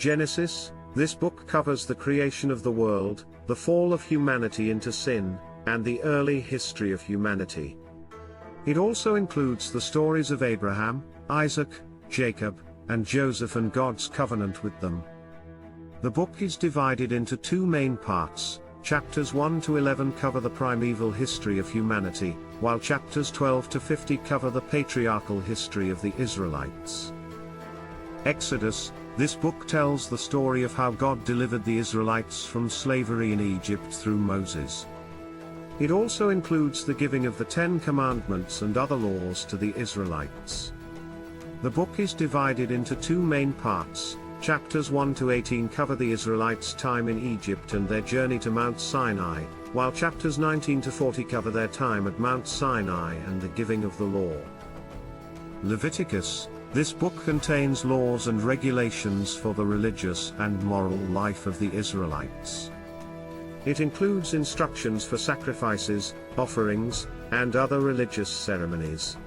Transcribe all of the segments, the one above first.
Genesis, this book covers the creation of the world, the fall of humanity into sin, and the early history of humanity. It also includes the stories of Abraham, Isaac, Jacob, and Joseph and God's covenant with them. The book is divided into two main parts. Chapters 1 to 11 cover the primeval history of humanity, while chapters 12 to 50 cover the patriarchal history of the Israelites. Exodus, this book tells the story of how God delivered the Israelites from slavery in Egypt through Moses. It also includes the giving of the Ten Commandments and other laws to the Israelites. The book is divided into two main parts. Chapters 1 to 18 cover the Israelites' time in Egypt and their journey to Mount Sinai, while chapters 19 to 40 cover their time at Mount Sinai and the giving of the law. Leviticus, this book contains laws and regulations for the religious and moral life of the Israelites. It includes instructions for sacrifices, offerings, and other religious ceremonies.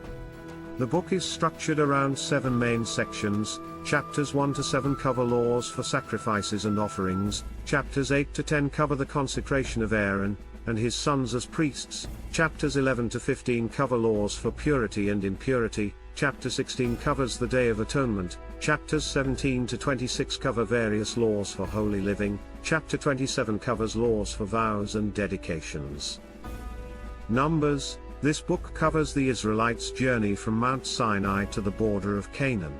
The book is structured around 7 main sections. Chapters 1 to 7 cover laws for sacrifices and offerings, chapters 8 to 10 cover the consecration of Aaron and his sons as priests, chapters 11 to 15 cover laws for purity and impurity, chapter 16 covers the Day of Atonement, chapters 17 to 26 cover various laws for holy living, chapter 27 covers laws for vows and dedications. Numbers, this book covers the Israelites' journey from Mount Sinai to the border of Canaan.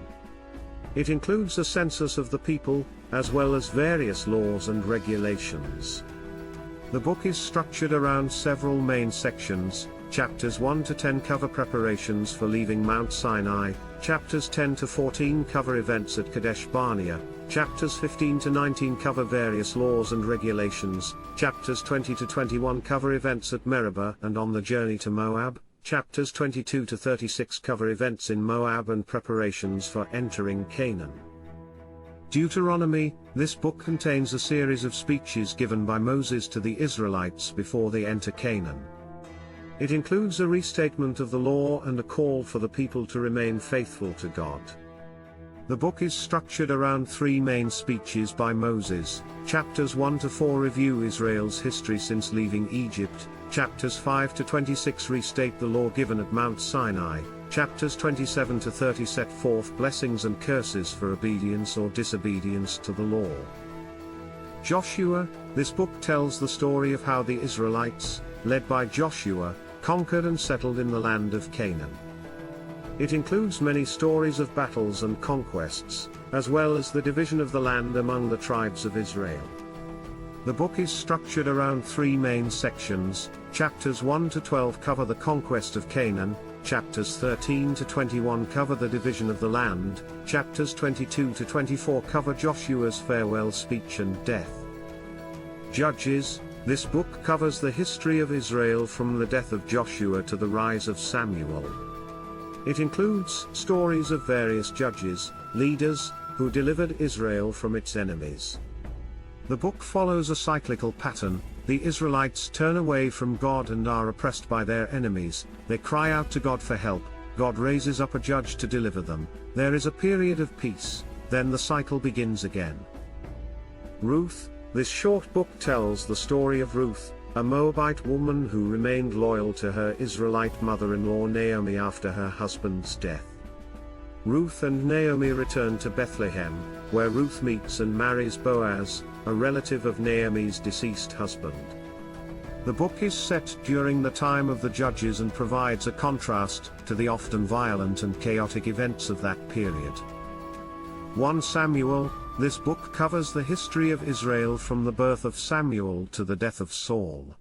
It includes a census of the people, as well as various laws and regulations. The book is structured around several main sections. Chapters 1 to 10 cover preparations for leaving Mount Sinai, chapters 10 to 14 cover events at Kadesh Barnea, chapters 15 to 19 cover various laws and regulations, chapters 20 to 21 cover events at Meribah and on the journey to Moab, chapters 22 to 36 cover events in Moab and preparations for entering Canaan. Deuteronomy, this book contains a series of speeches given by Moses to the Israelites before they enter Canaan. It includes a restatement of the law and a call for the people to remain faithful to God. The book is structured around 3 main speeches by Moses. Chapters 1 to 4 review Israel's history since leaving Egypt, chapters 5 to 26 restate the law given at Mount Sinai, chapters 27 to 30 set forth blessings and curses for obedience or disobedience to the law. Joshua, this book tells the story of how the Israelites, led by Joshua, conquered and settled in the land of Canaan. It includes many stories of battles and conquests, as well as the division of the land among the tribes of Israel. The book is structured around 3 main sections. Chapters 1 to 12 cover the conquest of Canaan, chapters 13 to 21 cover the division of the land, chapters 22 to 24 cover Joshua's farewell speech and death. Judges, this book covers the history of Israel from the death of Joshua to the rise of Samuel. It includes stories of various judges, leaders, who delivered Israel from its enemies. The book follows a cyclical pattern. The Israelites turn away from God and are oppressed by their enemies. They cry out to God for help. God raises up a judge to deliver them. There is a period of peace, then the cycle begins again. Ruth, this short book tells the story of Ruth, a Moabite woman who remained loyal to her Israelite mother-in-law Naomi after her husband's death. Ruth and Naomi return to Bethlehem, where Ruth meets and marries Boaz, a relative of Naomi's deceased husband. The book is set during the time of the Judges and provides a contrast to the often violent and chaotic events of that period. 1 Samuel, this book covers the history of Israel from the birth of Samuel to the death of Saul.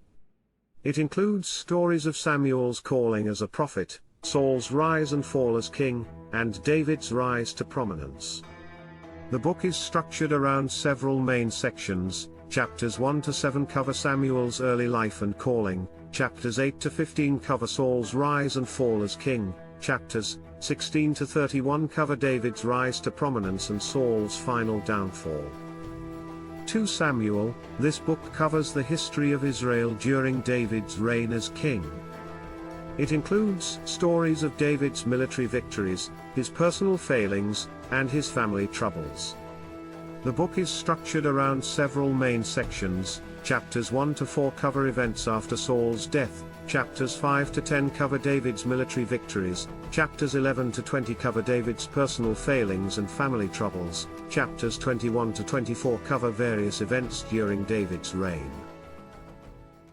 It includes stories of Samuel's calling as a prophet, Saul's rise and fall as king, and David's rise to prominence. The book is structured around several main sections. Chapters 1 to 7 cover Samuel's early life and calling, chapters 8 to 15 cover Saul's rise and fall as king, chapters 16 to 31 cover David's rise to prominence and Saul's final downfall. 2 Samuel, this book covers the history of Israel during David's reign as king. It includes stories of David's military victories, his personal failings, and his family troubles. The book is structured around several main sections. Chapters 1 to 4 cover events after Saul's death, chapters 5 to 10 cover David's military victories, chapters 11 to 20 cover David's personal failings and family troubles, chapters 21 to 24 cover various events during David's reign.